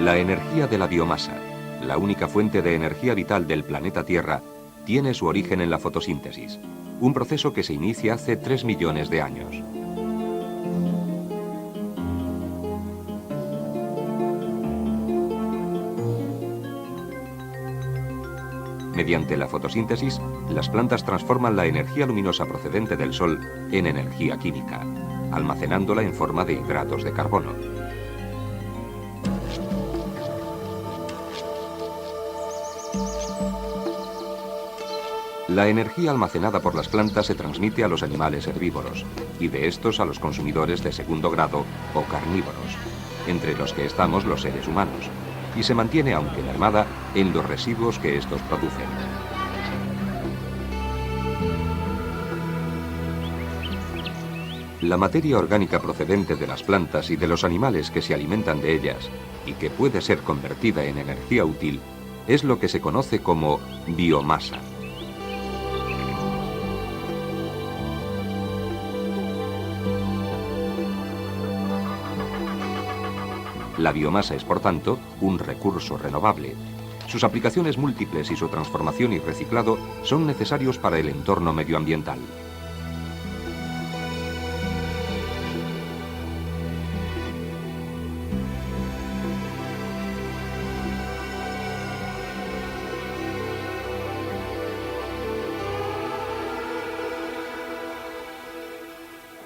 La energía de la biomasa, la única fuente de energía vital del planeta Tierra, tiene su origen en la fotosíntesis, un proceso que se inicia hace 3 millones de años. Mediante la fotosíntesis, las plantas transforman la energía luminosa procedente del sol en energía química, almacenándola en forma de hidratos de carbono. La energía almacenada por las plantas se transmite a los animales herbívoros y de estos a los consumidores de segundo grado o carnívoros, entre los que estamos los seres humanos, y se mantiene, aunque mermada, en los residuos que estos producen. La materia orgánica procedente de las plantas y de los animales que se alimentan de ellas, y que puede ser convertida en energía útil, es lo que se conoce como biomasa. La biomasa es, por tanto, un recurso renovable. Sus aplicaciones múltiples y su transformación y reciclado son necesarios para el entorno medioambiental.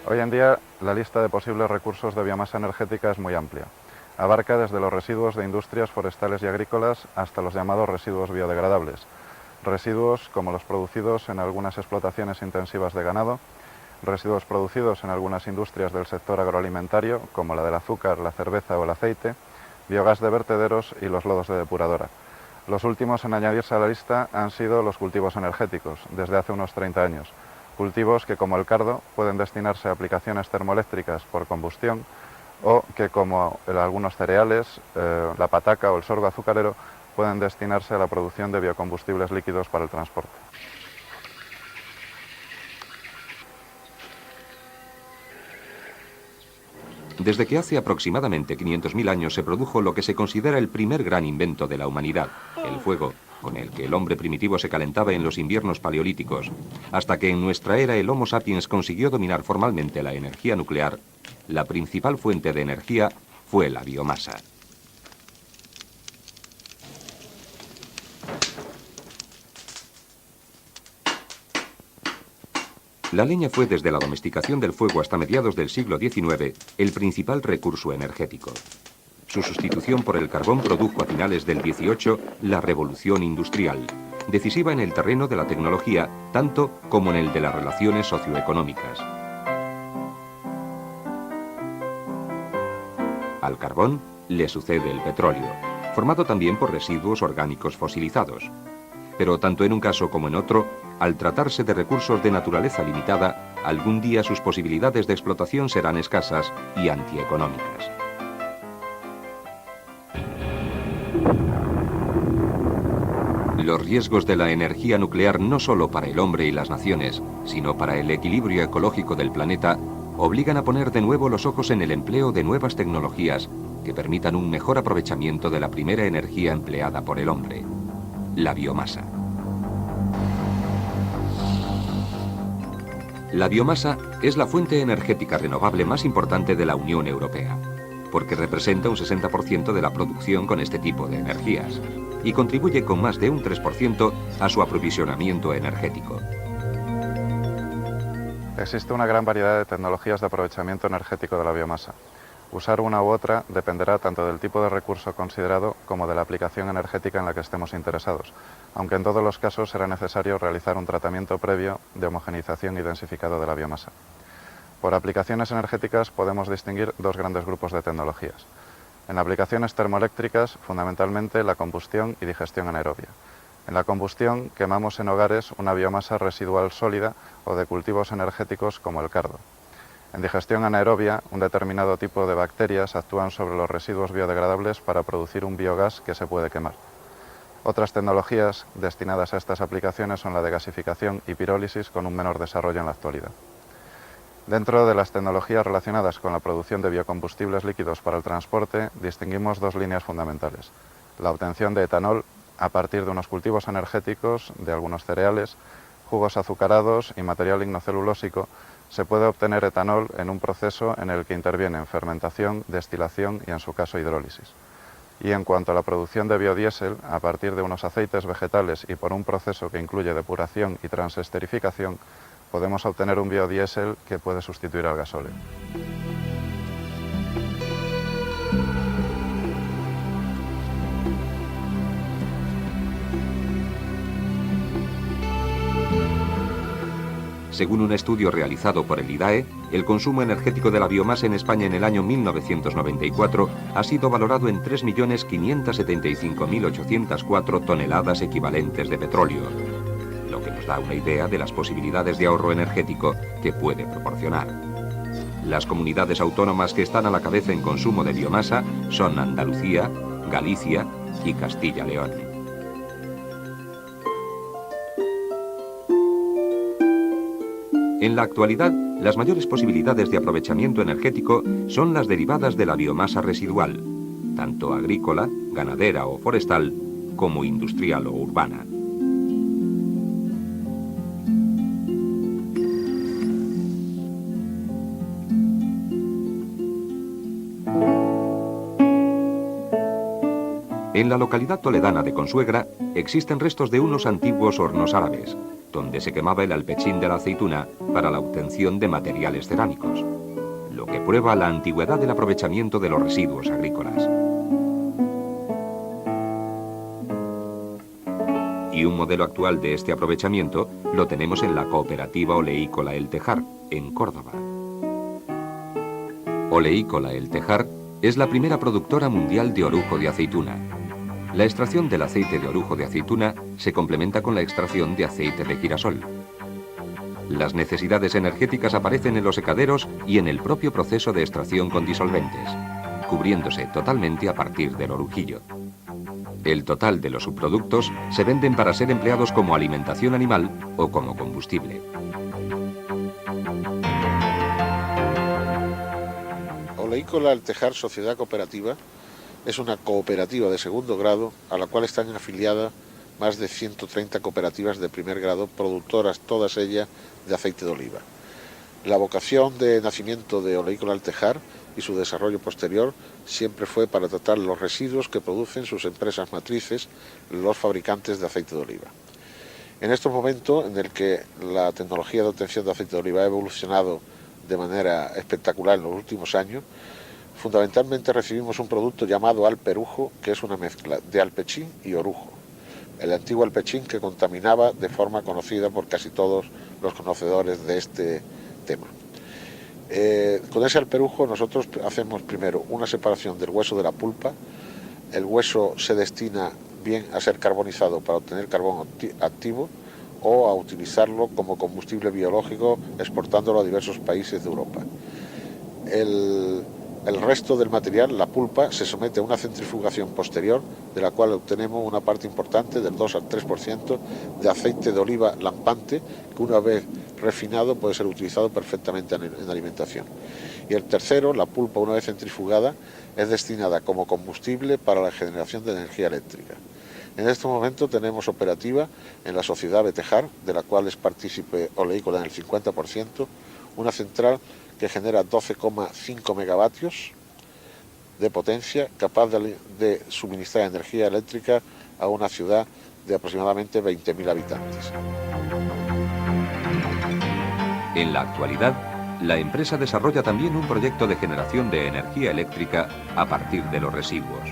Hoy en día, la lista de posibles recursos de biomasa energética es muy amplia. Abarca desde los residuos de industrias forestales y agrícolas hasta los llamados residuos biodegradables. Residuos como los producidos en algunas explotaciones intensivas de ganado, residuos producidos en algunas industrias del sector agroalimentario, como la del azúcar, la cerveza o el aceite, biogás de vertederos y los lodos de depuradora. Los últimos en añadirse a la lista han sido los cultivos energéticos, desde hace unos 30 años. Cultivos que, como el cardo, pueden destinarse a aplicaciones termoeléctricas por combustión o que, como algunos cereales, la pataca o el sorgo azucarero, pueden destinarse a la producción de biocombustibles líquidos para el transporte. Desde que hace aproximadamente 500.000 años se produjo lo que se considera el primer gran invento de la humanidad, el fuego, con el que el hombre primitivo se calentaba en los inviernos paleolíticos, hasta que en nuestra era el Homo sapiens consiguió dominar formalmente la energía nuclear, la principal fuente de energía fue la biomasa. La leña fue desde la domesticación del fuego hasta mediados del siglo XIX el principal recurso energético. Su sustitución por el carbón produjo a finales del XVIII la revolución industrial, decisiva en el terreno de la tecnología tanto como en el de las relaciones socioeconómicas. Al carbón le sucede el petróleo, formado también por residuos orgánicos fosilizados. Pero tanto en un caso como en otro, al tratarse de recursos de naturaleza limitada, algún día sus posibilidades de explotación serán escasas y antieconómicas. Los riesgos de la energía nuclear no solo para el hombre y las naciones, sino para el equilibrio ecológico del planeta, obligan a poner de nuevo los ojos en el empleo de nuevas tecnologías que permitan un mejor aprovechamiento de la primera energía empleada por el hombre, la biomasa. La biomasa es la fuente energética renovable más importante de la Unión Europea, porque representa un 60% de la producción con este tipo de energías y contribuye con más de un 3% a su aprovisionamiento energético. Existe una gran variedad de tecnologías de aprovechamiento energético de la biomasa. Usar una u otra dependerá tanto del tipo de recurso considerado como de la aplicación energética en la que estemos interesados, aunque en todos los casos será necesario realizar un tratamiento previo de homogeneización y densificado de la biomasa. Por aplicaciones energéticas podemos distinguir dos grandes grupos de tecnologías. En aplicaciones termoeléctricas, fundamentalmente la combustión y digestión anaerobia. En la combustión quemamos en hogares una biomasa residual sólida o de cultivos energéticos como el cardo. En digestión anaerobia, un determinado tipo de bacterias actúan sobre los residuos biodegradables para producir un biogás que se puede quemar. Otras tecnologías destinadas a estas aplicaciones son la de gasificación y pirólisis con un menor desarrollo en la actualidad. Dentro de las tecnologías relacionadas con la producción de biocombustibles líquidos para el transporte, distinguimos dos líneas fundamentales. La obtención de etanol a partir de unos cultivos energéticos, de algunos cereales, jugos azucarados y material lignocelulósico. Se puede obtener etanol en un proceso en el que intervienen fermentación, destilación y, en su caso, hidrólisis. Y en cuanto a la producción de biodiesel, a partir de unos aceites vegetales y por un proceso que incluye depuración y transesterificación, podemos obtener un biodiesel que puede sustituir al gasóleo. Según un estudio realizado por el IDAE, el consumo energético de la biomasa en España en el año 1994 ha sido valorado en 3.575.804 toneladas equivalentes de petróleo, lo que nos da una idea de las posibilidades de ahorro energético que puede proporcionar. Las comunidades autónomas que están a la cabeza en consumo de biomasa son Andalucía, Galicia y Castilla-León. En la actualidad, las mayores posibilidades de aprovechamiento energético son las derivadas de la biomasa residual, tanto agrícola, ganadera o forestal, como industrial o urbana. En la localidad toledana de Consuegra existen restos de unos antiguos hornos árabes, donde se quemaba el alpechín de la aceituna para la obtención de materiales cerámicos, lo que prueba la antigüedad del aprovechamiento de los residuos agrícolas. Y un modelo actual de este aprovechamiento lo tenemos en la cooperativa oleícola El Tejar, en Córdoba. Oleícola El Tejar es la primera productora mundial de orujo de aceituna. La extracción del aceite de orujo de aceituna se complementa con la extracción de aceite de girasol. Las necesidades energéticas aparecen en los secaderos y en el propio proceso de extracción con disolventes, cubriéndose totalmente a partir del orujillo. El total de los subproductos se venden para ser empleados como alimentación animal o como combustible. Oleícola El Tejar Sociedad Cooperativa es una cooperativa de segundo grado a la cual están afiliadas más de 130 cooperativas de primer grado, productoras todas ellas de aceite de oliva. La vocación de nacimiento de Oleícola El Tejar y su desarrollo posterior siempre fue para tratar los residuos que producen sus empresas matrices, los fabricantes de aceite de oliva. En estos momentos en el que la tecnología de obtención de aceite de oliva ha evolucionado de manera espectacular en los últimos años, fundamentalmente recibimos un producto llamado alperujo, que es una mezcla de alpechín y orujo. El antiguo alpechín que contaminaba de forma conocida por casi todos los conocedores de este tema. Con ese alperujo nosotros hacemos primero una separación del hueso de la pulpa. El hueso se destina bien a ser carbonizado para obtener carbón activo o a utilizarlo como combustible biológico exportándolo a diversos países de Europa. El resto del material, la pulpa, se somete a una centrifugación posterior, de la cual obtenemos una parte importante, del 2 al 3%, de aceite de oliva lampante, que una vez refinado puede ser utilizado perfectamente en alimentación. Y el tercero, la pulpa, una vez centrifugada, es destinada como combustible para la generación de energía eléctrica. En este momento tenemos operativa en la sociedad Betejar, de la cual es partícipe Oleícola en el 50%, una central que genera 12,5 megavatios de potencia, capaz de suministrar energía eléctrica a una ciudad de aproximadamente 20.000 habitantes. En la actualidad, la empresa desarrolla también un proyecto de generación de energía eléctrica a partir de los residuos.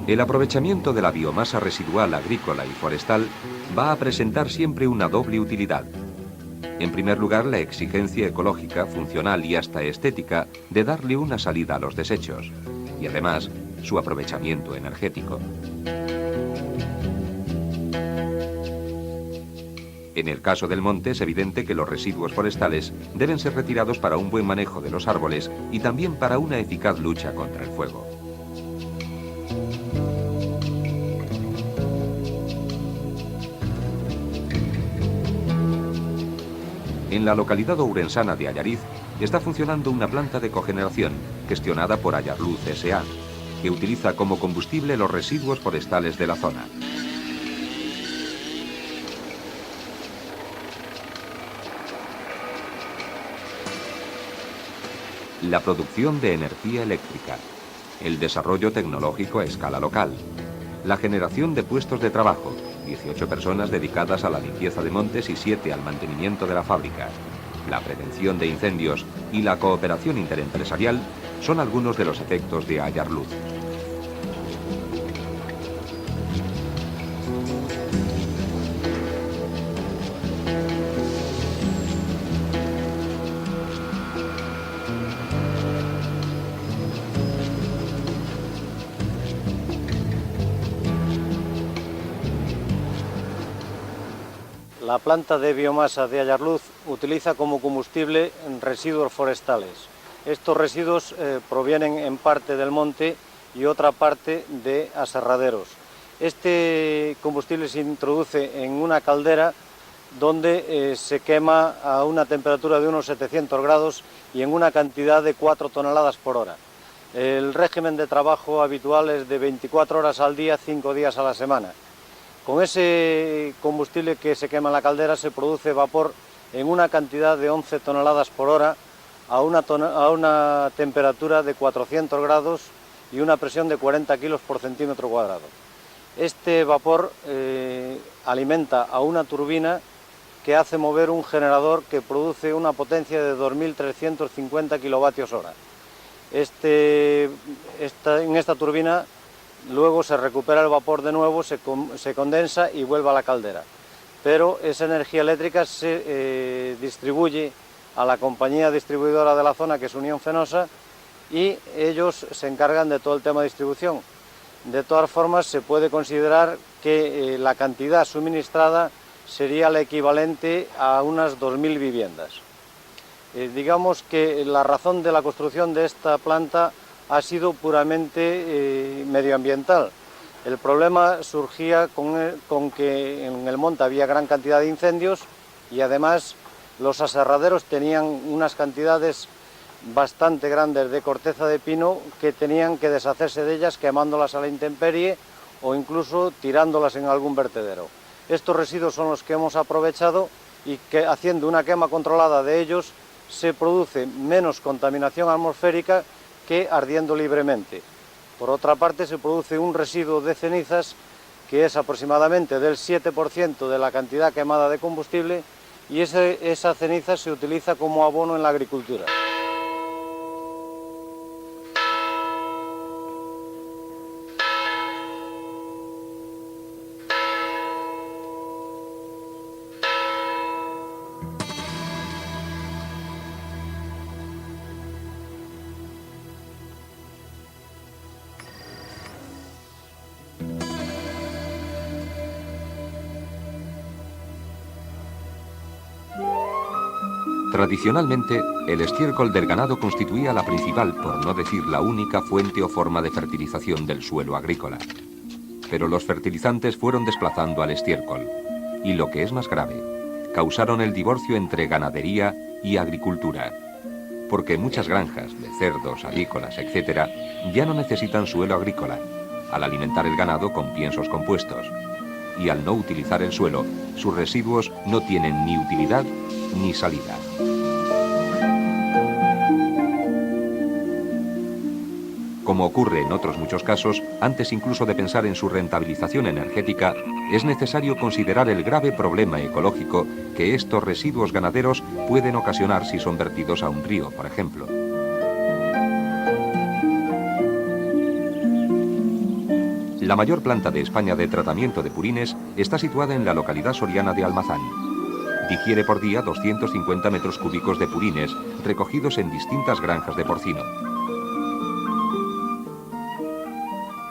El aprovechamiento de la biomasa residual agrícola y forestal va a presentar siempre una doble utilidad. En primer lugar, la exigencia ecológica, funcional y hasta estética de darle una salida a los desechos. Y además, su aprovechamiento energético. En el caso del monte es evidente que los residuos forestales deben ser retirados para un buen manejo de los árboles y también para una eficaz lucha contra el fuego. En la localidad ourensana de Allariz está funcionando una planta de cogeneración gestionada por Ayarluz S.A., que utiliza como combustible los residuos forestales de la zona. La producción de energía eléctrica, el desarrollo tecnológico a escala local, la generación de puestos de trabajo, 18 personas dedicadas a la limpieza de montes y 7 al mantenimiento de la fábrica, la prevención de incendios y la cooperación interempresarial son algunos de los efectos de Ayarluz. La planta de biomasa de Ayarluz utiliza como combustible residuos forestales. Estos residuos provienen en parte del monte y otra parte de aserraderos. Este combustible se introduce en una caldera donde se quema a una temperatura de unos 700 grados y en una cantidad de 4 toneladas por hora. El régimen de trabajo habitual es de 24 horas al día, 5 días a la semana. Con ese combustible que se quema en la caldera se produce vapor en una cantidad de 11 toneladas por hora a una temperatura de 400 grados y una presión de 40 kilos por centímetro cuadrado. Este vapor alimenta a una turbina que hace mover un generador que produce una potencia de 2.350 kilovatios hora. En esta turbina luego se recupera el vapor de nuevo, se condensa y vuelve a la caldera. Pero esa energía eléctrica se distribuye a la compañía distribuidora de la zona, que es Unión Fenosa, y ellos se encargan de todo el tema de distribución. De todas formas, se puede considerar que la cantidad suministrada sería la equivalente a unas 2.000 viviendas. Digamos que la razón de la construcción de esta planta ha sido puramente medioambiental. El problema surgía con que en el monte había gran cantidad de incendios y además los aserraderos tenían unas cantidades bastante grandes de corteza de pino que tenían que deshacerse de ellas quemándolas a la intemperie o incluso tirándolas en algún vertedero. Estos residuos son los que hemos aprovechado y que haciendo una quema controlada de ellos se produce menos contaminación atmosférica que ardiendo libremente. Por otra parte, se produce un residuo de cenizas que es aproximadamente del 7% de la cantidad quemada de combustible y esa ceniza se utiliza como abono en la agricultura. Tradicionalmente, el estiércol del ganado constituía la principal, por no decir la única, fuente o forma de fertilización del suelo agrícola. Pero los fertilizantes fueron desplazando al estiércol y, lo que es más grave, causaron el divorcio entre ganadería y agricultura, porque muchas granjas de cerdos, avícolas, etc., ya no necesitan suelo agrícola, al alimentar el ganado con piensos compuestos, y al no utilizar el suelo, sus residuos no tienen ni utilidad ni salida. Como ocurre en otros muchos casos, antes incluso de pensar en su rentabilización energética, es necesario considerar el grave problema ecológico que estos residuos ganaderos pueden ocasionar si son vertidos a un río, por ejemplo. La mayor planta de España de tratamiento de purines está situada en la localidad soriana de Almazán. Digiere por día 250 metros cúbicos de purines recogidos en distintas granjas de porcino.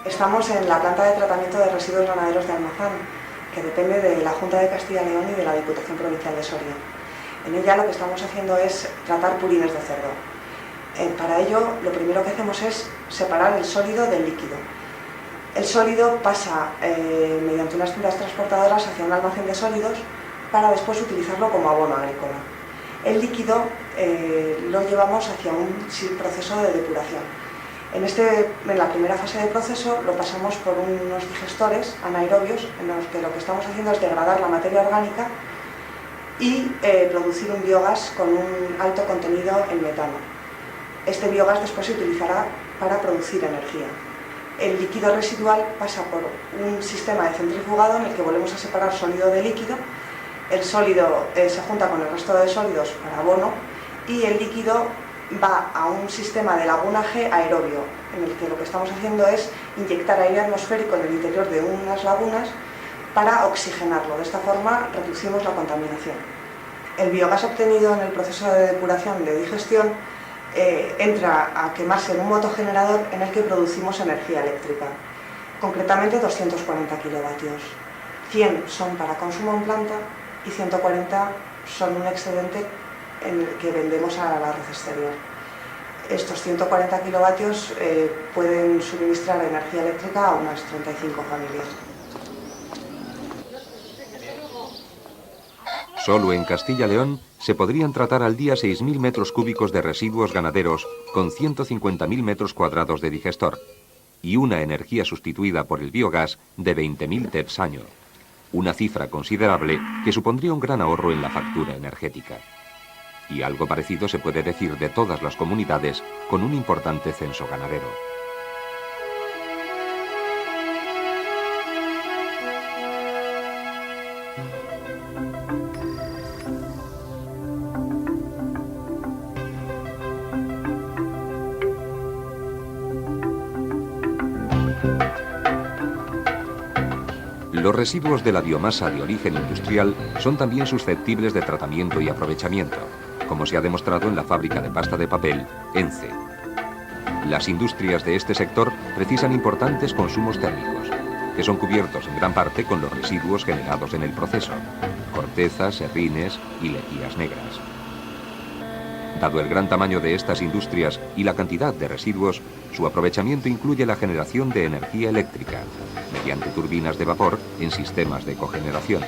Estamos en la planta de tratamiento de residuos ganaderos de Almazán, que depende de la Junta de Castilla y León y de la Diputación Provincial de Soria. En ella lo que estamos haciendo es tratar purines de cerdo. Para ello, lo primero que hacemos es separar el sólido del líquido. El sólido pasa mediante unas cintas transportadoras hacia un almacén de sólidos para después utilizarlo como abono agrícola. El líquido lo llevamos hacia un proceso de depuración. En la primera fase de proceso lo pasamos por unos digestores anaerobios en los que lo que estamos haciendo es degradar la materia orgánica y producir un biogás con un alto contenido en metano. Este biogás después se utilizará para producir energía. El líquido residual pasa por un sistema de centrifugado en el que volvemos a separar sólido de líquido. El sólido se junta con el resto de sólidos para abono y el líquido va a un sistema de lagunaje aerobio, en el que lo que estamos haciendo es inyectar aire atmosférico en el interior de unas lagunas para oxigenarlo. De esta forma reducimos la contaminación. El biogás obtenido en el proceso de depuración de digestión entra a quemarse en un motogenerador en el que producimos energía eléctrica, concretamente 240 kilovatios. 100 son para consumo en planta y 140 son un excedente en el que vendemos a la red exterior. Estos 140 kilovatios pueden suministrar energía eléctrica a unas 35 familias. Solo en Castilla-León se podrían tratar al día 6.000 metros cúbicos de residuos ganaderos con 150.000 metros cuadrados de digestor y una energía sustituida por el biogás de 20.000 TEDs año. Una cifra considerable que supondría un gran ahorro en la factura energética. Y algo parecido se puede decir de todas las comunidades con un importante censo ganadero. Los residuos de la biomasa de origen industrial son también susceptibles de tratamiento y aprovechamiento, como se ha demostrado en la fábrica de pasta de papel, ENCE. Las industrias de este sector precisan importantes consumos térmicos, que son cubiertos en gran parte con los residuos generados en el proceso, cortezas, serrines y lejías negras. Dado el gran tamaño de estas industrias y la cantidad de residuos, su aprovechamiento incluye la generación de energía eléctrica, mediante turbinas de vapor en sistemas de cogeneración.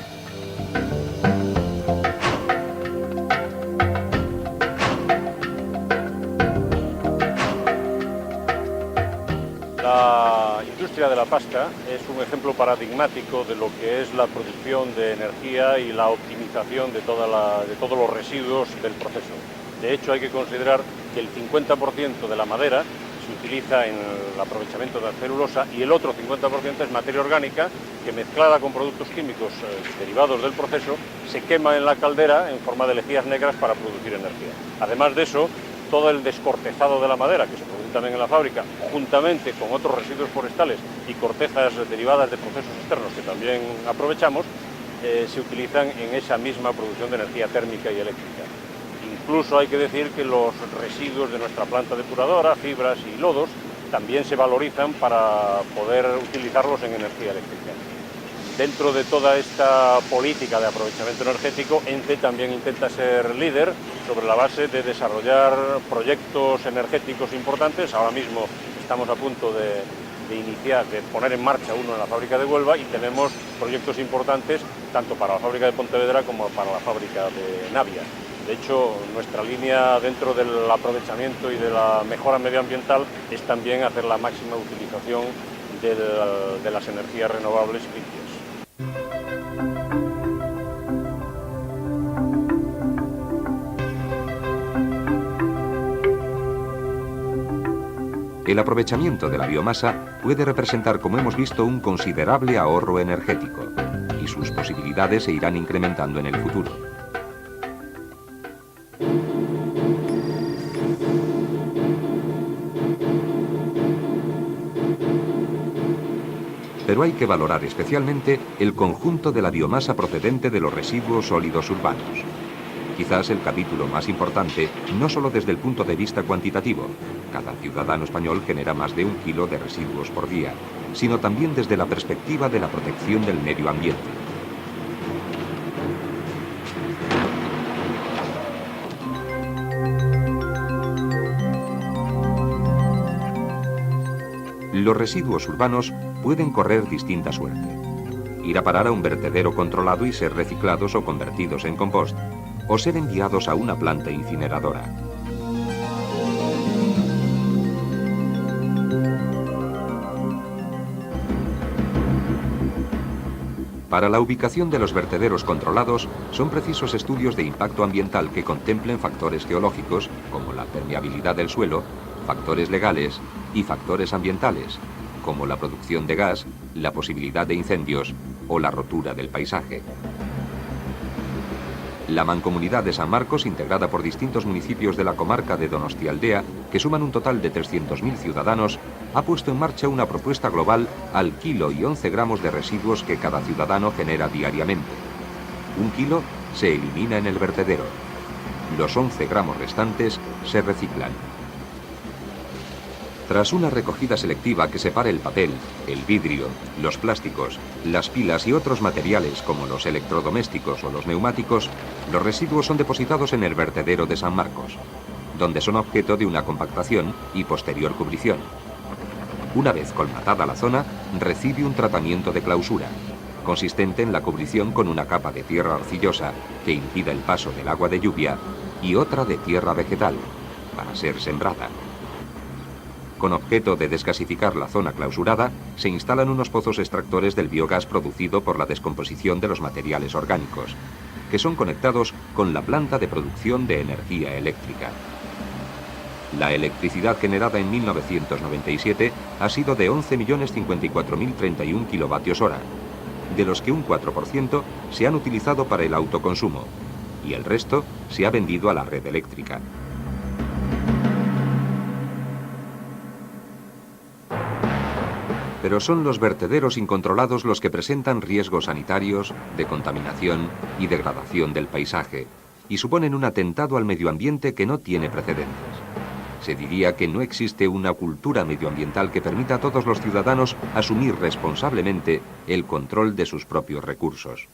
La industria de la pasta es un ejemplo paradigmático de lo que es la producción de energía y la optimización de todos los residuos del proceso. De hecho, hay que considerar que el 50% de la madera se utiliza en el aprovechamiento de la celulosa y el otro 50% es materia orgánica que, mezclada con productos químicos derivados del proceso, se quema en la caldera en forma de lejías negras para producir energía. Además de eso, todo el descortezado de la madera, que se produce también en la fábrica, juntamente con otros residuos forestales y cortezas derivadas de procesos externos que también aprovechamos, se utilizan en esa misma producción de energía térmica y eléctrica. Incluso hay que decir que los residuos de nuestra planta depuradora, fibras y lodos, también se valorizan para poder utilizarlos en energía eléctrica. Dentro de toda esta política de aprovechamiento energético, ENCE también intenta ser líder sobre la base de desarrollar proyectos energéticos importantes. Ahora mismo estamos a punto de poner en marcha uno en la fábrica de Huelva y tenemos proyectos importantes tanto para la fábrica de Pontevedra como para la fábrica de Navia. De hecho, nuestra línea dentro del aprovechamiento y de la mejora medioambiental es también hacer la máxima utilización de las energías renovables limpias. El aprovechamiento de la biomasa puede representar, como hemos visto, un considerable ahorro energético, y sus posibilidades se irán incrementando en el futuro. pero hay que valorar especialmente el conjunto de la biomasa procedente de los residuos sólidos urbanos. Quizás el capítulo más importante, no solo desde el punto de vista cuantitativo, cada ciudadano español genera más de 1 kilo de residuos por día, sino también desde la perspectiva de la protección del medio ambiente. Los residuos urbanos pueden correr distinta suerte. Ir a parar a un vertedero controlado y ser reciclados o convertidos en compost, o ser enviados a una planta incineradora. Para la ubicación de los vertederos controlados son precisos estudios de impacto ambiental que contemplen factores geológicos, como la permeabilidad del suelo, factores legales y factores ambientales, como la producción de gas, la posibilidad de incendios o la rotura del paisaje. La Mancomunidad de San Marcos, integrada por distintos municipios de la comarca de Donostialdea, que suman un total de 300.000 ciudadanos, ha puesto en marcha una propuesta global al kilo y 11 gramos de residuos que cada ciudadano genera diariamente. 1 kilo se elimina en el vertedero. Los 11 gramos restantes se reciclan. Tras una recogida selectiva que separe el papel, el vidrio, los plásticos, las pilas y otros materiales como los electrodomésticos o los neumáticos, los residuos son depositados en el vertedero de San Marcos, donde son objeto de una compactación y posterior cubrición. Una vez colmatada la zona, recibe un tratamiento de clausura, consistente en la cubrición con una capa de tierra arcillosa que impida el paso del agua de lluvia y otra de tierra vegetal, para ser sembrada. Con objeto de desgasificar la zona clausurada, se instalan unos pozos extractores del biogás producido por la descomposición de los materiales orgánicos, que son conectados con la planta de producción de energía eléctrica. La electricidad generada en 1997 ha sido de 11.054.031 kWh, de los que un 4% se han utilizado para el autoconsumo y el resto se ha vendido a la red eléctrica. Pero son los vertederos incontrolados los que presentan riesgos sanitarios, de contaminación y degradación del paisaje, y suponen un atentado al medio ambiente que no tiene precedentes. Se diría que no existe una cultura medioambiental que permita a todos los ciudadanos asumir responsablemente el control de sus propios recursos.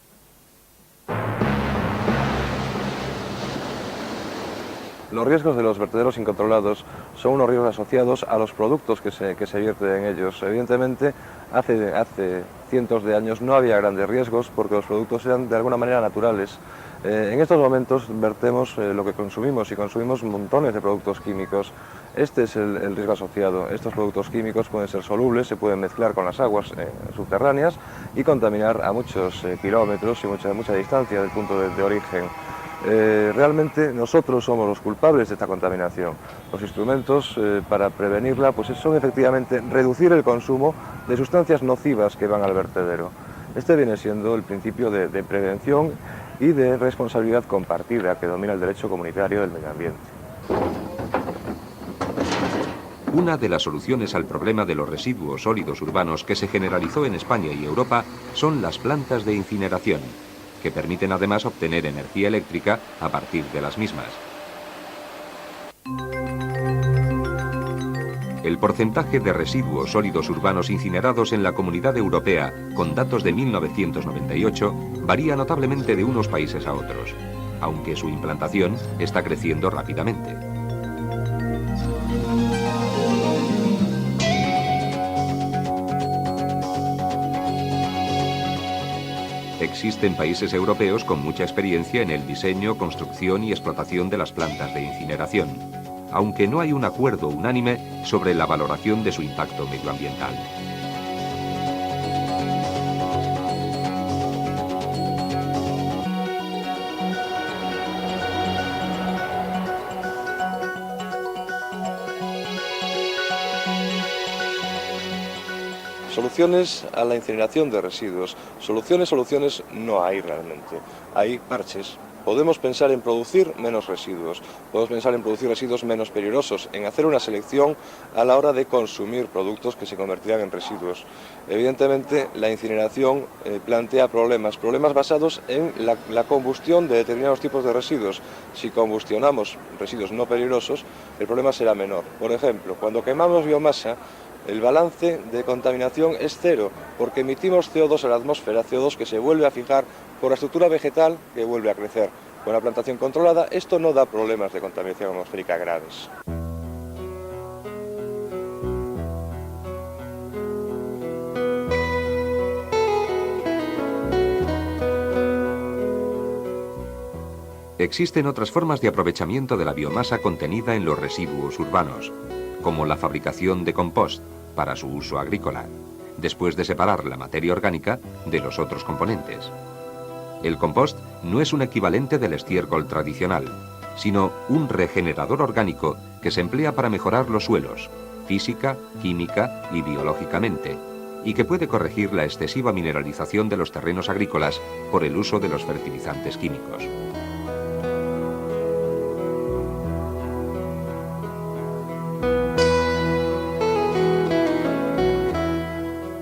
Los riesgos de los vertederos incontrolados son unos riesgos asociados a los productos que se vierten en ellos. Evidentemente, hace cientos de años no había grandes riesgos porque los productos eran de alguna manera naturales. En estos momentos vertemos lo que consumimos y consumimos montones de productos químicos. Este es el riesgo asociado. Estos productos químicos pueden ser solubles, se pueden mezclar con las aguas subterráneas y contaminar a muchos kilómetros y mucha distancia del punto de origen. Realmente nosotros somos los culpables de esta contaminación. Los instrumentos para prevenirla pues son efectivamente reducir el consumo de sustancias nocivas que van al vertedero. Este viene siendo el principio de prevención y de responsabilidad compartida que domina el derecho comunitario del medio ambiente. Una de las soluciones al problema de los residuos sólidos urbanos que se generalizó en España y Europa son las plantas de incineración, que permiten además obtener energía eléctrica a partir de las mismas. El porcentaje de residuos sólidos urbanos incinerados en la Comunidad Europea, con datos de 1998, varía notablemente de unos países a otros, aunque su implantación está creciendo rápidamente. Existen países europeos con mucha experiencia en el diseño, construcción y explotación de las plantas de incineración, aunque no hay un acuerdo unánime sobre la valoración de su impacto medioambiental. Soluciones a la incineración de residuos. Soluciones no hay realmente. Hay parches. podemos pensar en producir menos residuos, podemos pensar en producir residuos menos peligrosos, en hacer una selección a la hora de consumir productos que se convertirán en residuos. Evidentemente, la incineración plantea problemas basados en la combustión de determinados tipos de residuos. Si combustionamos residuos no peligrosos, el problema será menor. Por ejemplo, cuando quemamos biomasa, el balance de contaminación es cero, porque emitimos CO2 a la atmósfera, CO2 que se vuelve a fijar por la estructura vegetal que vuelve a crecer. Con la plantación controlada, esto no da problemas de contaminación atmosférica graves. Existen otras formas de aprovechamiento de la biomasa contenida en los residuos urbanos, como la fabricación de compost para su uso agrícola, después de separar la materia orgánica de los otros componentes. El compost no es un equivalente del estiércol tradicional, sino un regenerador orgánico que se emplea para mejorar los suelos, física, química y biológicamente, y que puede corregir la excesiva mineralización de los terrenos agrícolas por el uso de los fertilizantes químicos.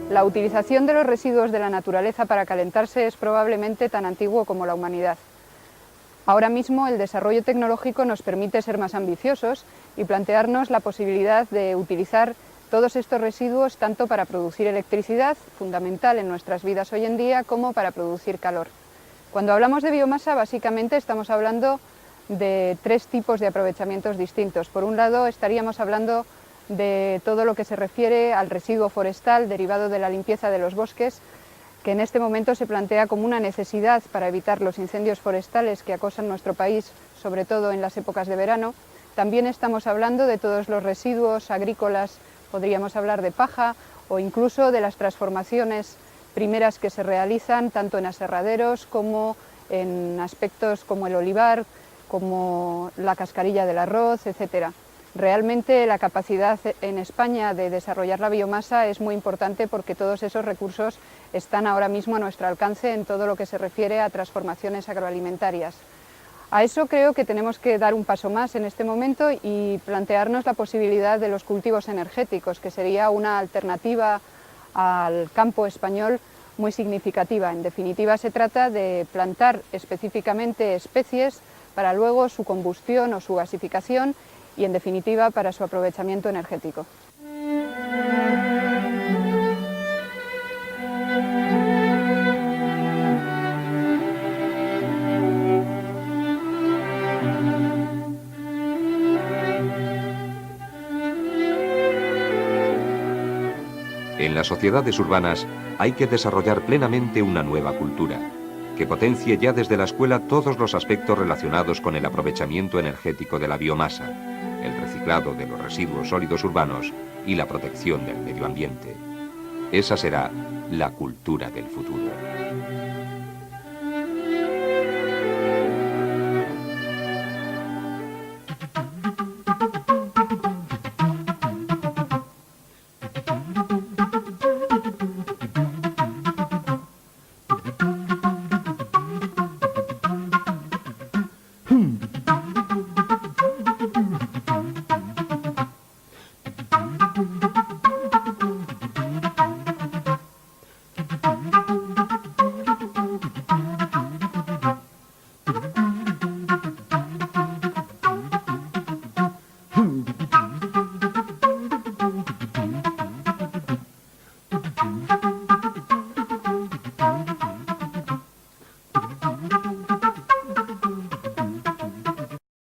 La utilización de los residuos de la naturaleza para calentarse es probablemente tan antiguo como la humanidad. Ahora mismo el desarrollo tecnológico nos permite ser más ambiciosos y plantearnos la posibilidad de utilizar todos estos residuos tanto para producir electricidad, fundamental en nuestras vidas hoy en día, como para producir calor. Cuando hablamos de biomasa, básicamente estamos hablando de tres tipos de aprovechamientos distintos. Por un lado, estaríamos hablando de todo lo que se refiere al residuo forestal derivado de la limpieza de los bosques, que en este momento se plantea como una necesidad para evitar los incendios forestales que acosan nuestro país, sobre todo en las épocas de verano. También estamos hablando de todos los residuos agrícolas, podríamos hablar de paja o incluso de las transformaciones primeras que se realizan tanto en aserraderos como en aspectos como el olivar, como la cascarilla del arroz, etcétera. Realmente la capacidad en España de desarrollar la biomasa es muy importante porque todos esos recursos están ahora mismo a nuestro alcance en todo lo que se refiere a transformaciones agroalimentarias. A eso creo que tenemos que dar un paso más en este momento y plantearnos la posibilidad de los cultivos energéticos, que sería una alternativa al campo español muy significativa. En definitiva, se trata de plantar específicamente especies para luego su combustión o su gasificación y, en definitiva, para su aprovechamiento energético. En las sociedades urbanas hay que desarrollar plenamente una nueva cultura, que potencie ya desde la escuela todos los aspectos relacionados con el aprovechamiento energético de la biomasa, el reciclado de los residuos sólidos urbanos y la protección del medio ambiente. Esa será la cultura del futuro.